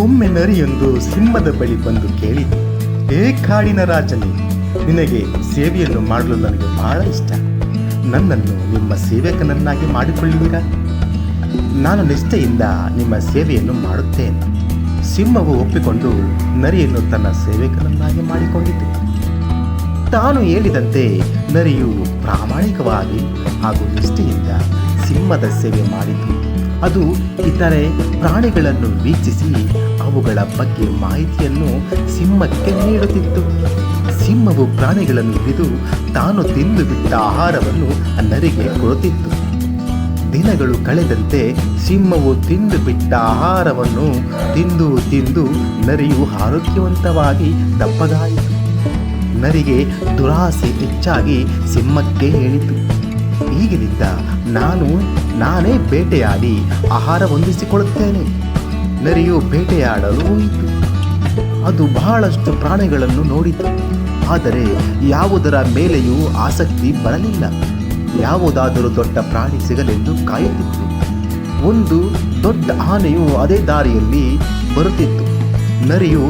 ಒಮ್ಮೆ ನರಿಯೊಂದು ಸಿಂಹದ ಬಳಿ ಬಂದು ಕೇಳಿತು, ಏ ಕಾಡಿನ ರಾಜನೇ, ನಿನಗೆ ಸೇವೆಯನ್ನು ಮಾಡಲು ನನಗೆ ಬಹಳ ಇಷ್ಟ. ನನ್ನನ್ನು ನಿಮ್ಮ ಸೇವಕನನ್ನಾಗಿ ಮಾಡಿಕೊಳ್ಳುವಿರಾ? ನಾನು ನಿಷ್ಠೆಯಿಂದ ನಿಮ್ಮ ಸೇವೆಯನ್ನು ಮಾಡುತ್ತೇನೆ. ಸಿಂಹವು ಒಪ್ಪಿಕೊಂಡು ನರಿಯನ್ನು ತನ್ನ ಸೇವಕನನ್ನಾಗಿ ಮಾಡಿಕೊಂಡಿತು. ತಾನು ಹೇಳಿದಂತೆ ನರಿಯು ಪ್ರಾಮಾಣಿಕವಾಗಿ ಹಾಗೂ ನಿಷ್ಠೆಯಿಂದ ಸಿಂಹದ ಸೇವೆ ಮಾಡಿತು. ಅದು ಇತರೆ ಪ್ರಾಣಿಗಳನ್ನು ವೀಕ್ಷಿಸಿ ಅವುಗಳ ಬಗ್ಗೆ ಮಾಹಿತಿಯನ್ನು ಸಿಂಹಕ್ಕೆ ನೀಡುತ್ತಿತ್ತು. ಸಿಂಹವು ಪ್ರಾಣಿಗಳನ್ನು ಹಿಡಿದು ತಾನು ತಿಂದು ಬಿಟ್ಟ ಆಹಾರವನ್ನು ನರಿಗೆ ಕೊಡುತ್ತಿತ್ತು. ದಿನಗಳು ಕಳೆದಂತೆ ಸಿಂಹವು ತಿಂದು ಬಿಟ್ಟ ಆಹಾರವನ್ನು ತಿಂದು ತಿಂದು ನರಿಯು ಆರೋಗ್ಯವಂತವಾಗಿ ದಪ್ಪಗಾಯಿತು. ನರಿಗೆ ದುರಾಸೆ ಹೆಚ್ಚಾಗಿ ಸಿಂಹಕ್ಕೆ ಹೇಳಿತು, ಈಗಿನಿಂದ ನಾನೇ ಬೇಟೆಯಾಡಿ ಆಹಾರ ಹೊಂದಿಸಿಕೊಳ್ಳುತ್ತೇನೆ. ನರಿಯು ಬೇಟೆಯಾಡಲು ಹೋಯಿತು. ಅದು ಬಹಳಷ್ಟು ಪ್ರಾಣಿಗಳನ್ನು ನೋಡಿತು, ಆದರೆ ಯಾವುದರ ಮೇಲೆಯೂ ಆಸಕ್ತಿ ಬರಲಿಲ್ಲ. ಯಾವುದಾದರೂ ದೊಡ್ಡ ಪ್ರಾಣಿ ಸಿಗಲೆಂದು ಕಾಯುತ್ತಿತ್ತು. ಒಂದು ದೊಡ್ಡ ಆನೆಯು ಅದೇ ದಾರಿಯಲ್ಲಿ ಬರುತ್ತಿತ್ತು. ನರಿಯು,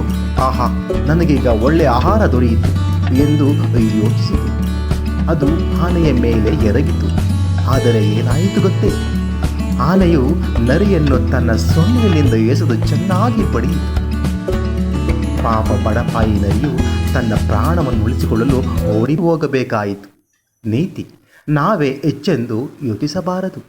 ಆಹಾ, ನನಗೀಗ ಒಳ್ಳೆಯ ಆಹಾರ ದೊರೆಯಿತು ಎಂದು ಯೋಚಿಸಿತು. ಅದು ಆನೆಯ ಮೇಲೆ ಎರಗಿತು. ಆದರೆ ಏನಾಯಿತು ಗೊತ್ತೇ? ಆನೆಯು ನರಿಯನ್ನು ತನ್ನ ಸೊನ್ನೆಯಿಂದ ಎಸೆದು ಚೆನ್ನಾಗಿ ಬಡಿಯಿತು. ಪಾಪ ಬಡಪಾಯಿ ನರಿಯು ತನ್ನ ಪ್ರಾಣವನ್ನು ಉಳಿಸಿಕೊಳ್ಳಲು ಓಡಿ ಹೋಗಬೇಕಾಯಿತು. ನೀತಿ: ನಾವೇ ಹೆಚ್ಚೆಂದು ಯೋಚಿಸಬಾರದು.